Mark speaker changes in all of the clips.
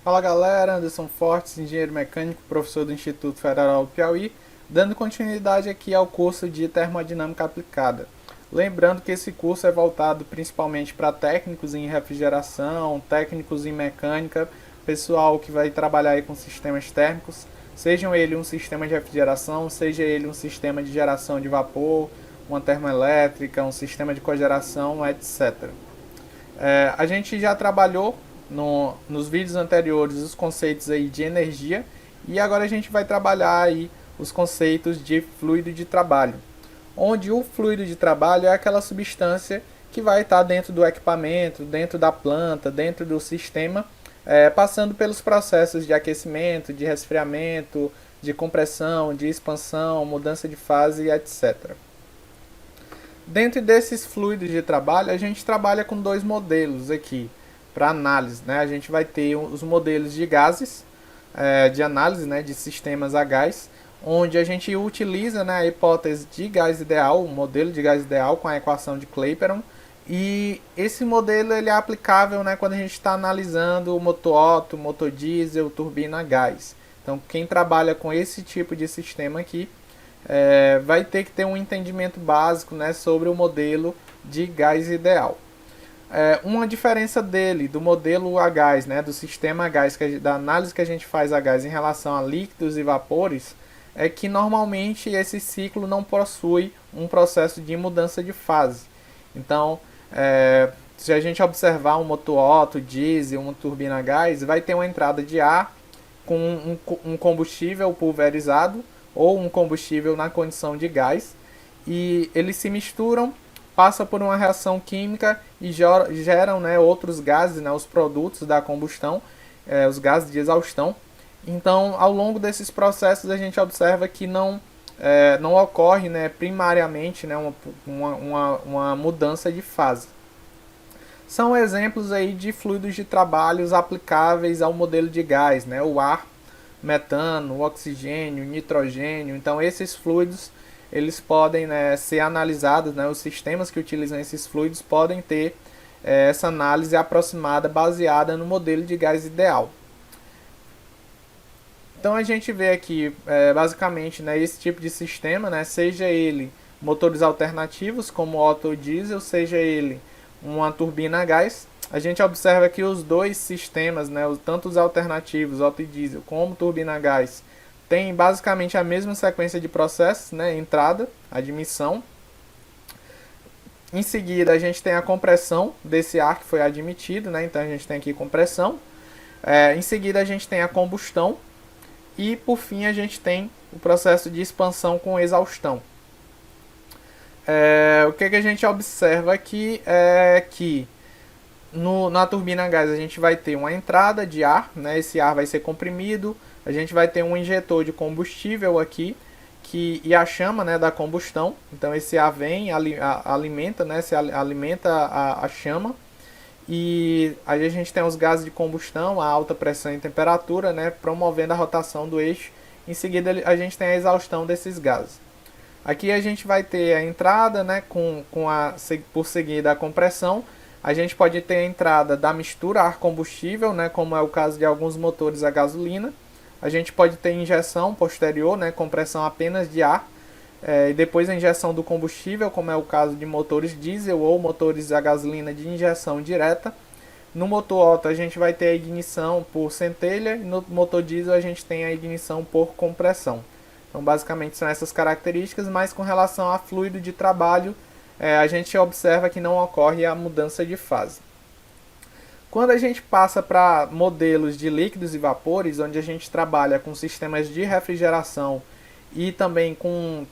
Speaker 1: Fala galera, Anderson Fortes, engenheiro mecânico, professor do Instituto Federal do Piauí, dando continuidade aqui ao curso de Termodinâmica Aplicada. Lembrando que esse curso é voltado principalmente para técnicos em refrigeração, técnicos em mecânica, pessoal que vai trabalhar aí com sistemas térmicos, sejam ele um sistema de refrigeração, seja ele um sistema de geração de vapor, uma termoelétrica, um sistema de cogeração, etc. A gente já trabalhou nos vídeos anteriores os conceitos aí de energia e agora a gente vai trabalhar aí os conceitos de fluido de trabalho, onde o fluido de trabalho é aquela substância que vai estar dentro do equipamento, dentro da planta, dentro do sistema, passando pelos processos de aquecimento, de resfriamento, de compressão, de expansão, mudança de fase, etc. Dentro desses fluidos de trabalho, a gente trabalha com dois modelos aqui para análise. Né? A gente vai ter os modelos de gases, de análise, né, de sistemas a gás, onde a gente utiliza, né, a hipótese de gás ideal, o modelo de gás ideal com a equação de Clapeyron. E esse modelo ele é aplicável, né, quando a gente está analisando o motor Otto, motor diesel, turbina a gás. Então, quem trabalha com esse tipo de sistema aqui vai ter que ter um entendimento básico, né, sobre o modelo de gás ideal. Uma diferença dele, do modelo a gás, né, do sistema a gás, da análise que a gente faz a gás em relação a líquidos e vapores, é que normalmente esse ciclo não possui um processo de mudança de fase. Então, se a gente observar um motor Otto, diesel, uma turbina a gás, vai ter uma entrada de ar com um combustível pulverizado ou um combustível na condição de gás, e eles se misturam, passa por uma reação química e geram, né, outros gases, né, os produtos da combustão, os gases de exaustão. Então, ao longo desses processos, a gente observa que não ocorre, né, primariamente, né, uma mudança de fase. São exemplos aí de fluidos de trabalhos aplicáveis ao modelo de gás, né, o ar, metano, oxigênio, nitrogênio. Então esses fluidos eles podem, né, ser analisados, né, os sistemas que utilizam esses fluidos podem ter essa análise aproximada baseada no modelo de gás ideal. Então a gente vê aqui basicamente, né, esse tipo de sistema, né, seja ele motores alternativos como Otto ou diesel, seja ele uma turbina a gás. A gente observa que os dois sistemas, né, tanto os alternativos, Otto e diesel, como turbina a gás, têm basicamente a mesma sequência de processos, né, entrada, admissão. Em seguida, a gente tem a compressão desse ar que foi admitido, né, então a gente tem aqui compressão. Em seguida, a gente tem a combustão. E, por fim, a gente tem o processo de expansão com exaustão. O que a gente observa aqui é que na turbina a gás a gente vai ter uma entrada de ar, né? Esse ar vai ser comprimido, a gente vai ter um injetor de combustível aqui e a chama, né, da combustão. Então esse ar vem, alimenta, né, alimenta a chama, e aí a gente tem os gases de combustão a alta pressão e temperatura, né, promovendo a rotação do eixo. Em seguida a gente tem a exaustão desses gases. Aqui a gente vai ter a entrada, né, por seguida a compressão. A gente pode ter a entrada da mistura ar-combustível, né, como é o caso de alguns motores a gasolina. A gente pode ter injeção posterior, né, compressão apenas de ar, e depois a injeção do combustível, como é o caso de motores diesel ou motores a gasolina de injeção direta. No motor Otto a gente vai ter a ignição por centelha, e no motor diesel a gente tem a ignição por compressão. Então basicamente são essas características, mas com relação a fluido de trabalho, a gente observa que não ocorre a mudança de fase. Quando a gente passa para modelos de líquidos e vapores, onde a gente trabalha com sistemas de refrigeração e também com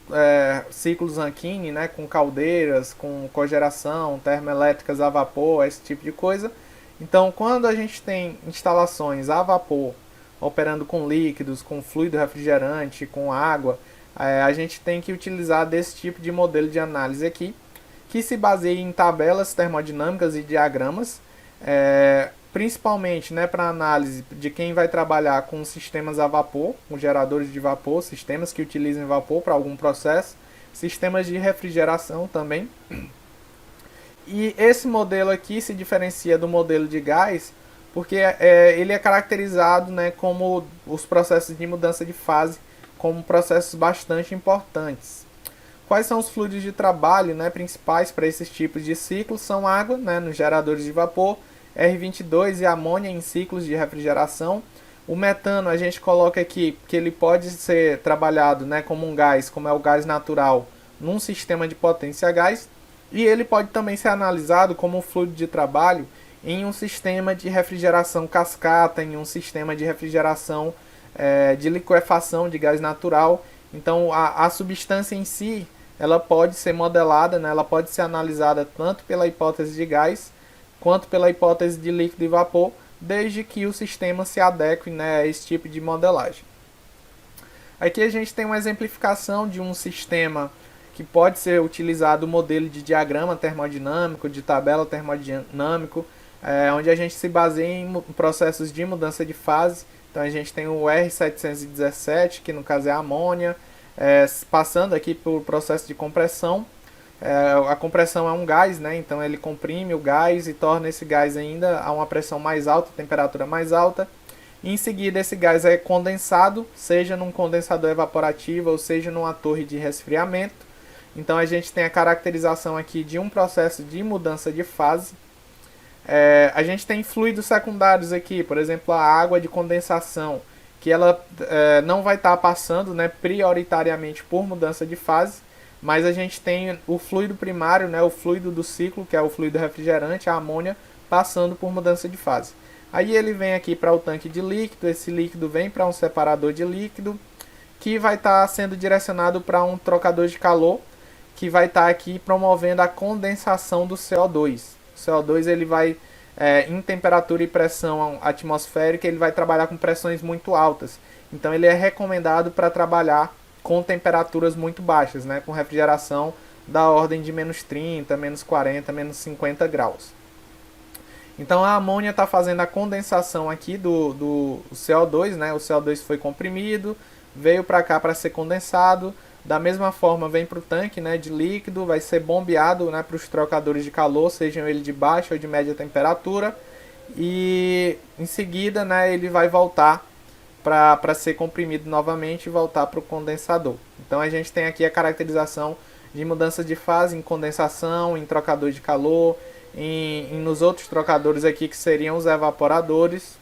Speaker 1: ciclos Rankine, né, com caldeiras, com cogeração, termoelétricas a vapor, esse tipo de coisa. Então, quando a gente tem instalações a vapor, operando com líquidos, com fluido refrigerante, com água, a gente tem que utilizar desse tipo de modelo de análise aqui, que se baseia em tabelas termodinâmicas e diagramas, principalmente, né, para análise de quem vai trabalhar com sistemas a vapor, com geradores de vapor, sistemas que utilizam vapor para algum processo, sistemas de refrigeração também. E esse modelo aqui se diferencia do modelo de gás porque ele é caracterizado, né, como os processos de mudança de fase como processos bastante importantes. Quais são os fluidos de trabalho, né, principais para esses tipos de ciclos? São água, né, nos geradores de vapor, R22 e amônia em ciclos de refrigeração. O metano a gente coloca aqui que ele pode ser trabalhado, né, como um gás, como é o gás natural, num sistema de potência a gás. E ele pode também ser analisado como um fluido de trabalho em um sistema de refrigeração cascata, em um sistema de refrigeração de liquefação de gás natural. Então a substância em si ela pode ser modelada, né, ela pode ser analisada tanto pela hipótese de gás quanto pela hipótese de líquido e vapor, desde que o sistema se adeque, né, a esse tipo de modelagem. Aqui a gente tem uma exemplificação de um sistema que pode ser utilizado o modelo de diagrama termodinâmico, de tabela termodinâmico, onde a gente se baseia em processos de mudança de fase. Então a gente tem o R717, que no caso é a amônia, passando aqui pelo processo de compressão. A compressão é um gás, né? Então ele comprime o gás e torna esse gás ainda a uma pressão mais alta, temperatura mais alta. E em seguida esse gás é condensado, seja num condensador evaporativo ou seja numa torre de resfriamento. Então a gente tem a caracterização aqui de um processo de mudança de fase. A gente tem fluidos secundários aqui, por exemplo a água de condensação, que ela não vai estar passando, né, prioritariamente por mudança de fase, mas a gente tem o fluido primário, né, o fluido do ciclo, que é o fluido refrigerante, a amônia, passando por mudança de fase. Aí ele vem aqui para o tanque de líquido, esse líquido vem para um separador de líquido, que vai estar sendo direcionado para um trocador de calor, que vai estar aqui promovendo a condensação do CO2. O CO2 ele vai, em temperatura e pressão atmosférica, ele vai trabalhar com pressões muito altas. Então ele é recomendado para trabalhar com temperaturas muito baixas, né, com refrigeração da ordem de menos 30, menos 40, menos 50 graus. Então a amônia está fazendo a condensação aqui do CO2, né, o CO2 foi comprimido, veio para cá para ser condensado, da mesma forma vem para o tanque, né, de líquido, vai ser bombeado, né, para os trocadores de calor, sejam eles de baixa ou de média temperatura, e em seguida, né, ele vai voltar para ser comprimido novamente e voltar para o condensador. Então a gente tem aqui a caracterização de mudança de fase em condensação, em trocador de calor, nos outros trocadores aqui que seriam os evaporadores.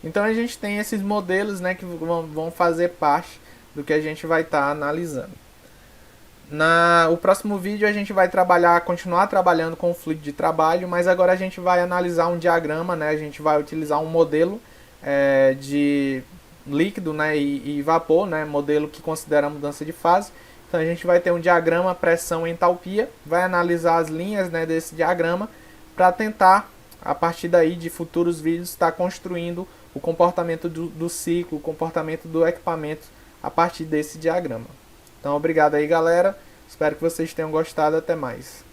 Speaker 1: Então a gente tem esses modelos, né, que vão fazer parte do que a gente vai estar analisando. No próximo vídeo a gente vai continuar trabalhando com o fluido de trabalho, mas agora a gente vai analisar um diagrama, né? A gente vai utilizar um modelo de líquido, né, e vapor, né? Modelo que considera a mudança de fase. Então a gente vai ter um diagrama pressão e entalpia, vai analisar as linhas, né, desse diagrama para tentar, a partir daí de futuros vídeos, estar construindo o comportamento do ciclo, o comportamento do equipamento a partir desse diagrama. Então, obrigado aí, galera. Espero que vocês tenham gostado. Até mais.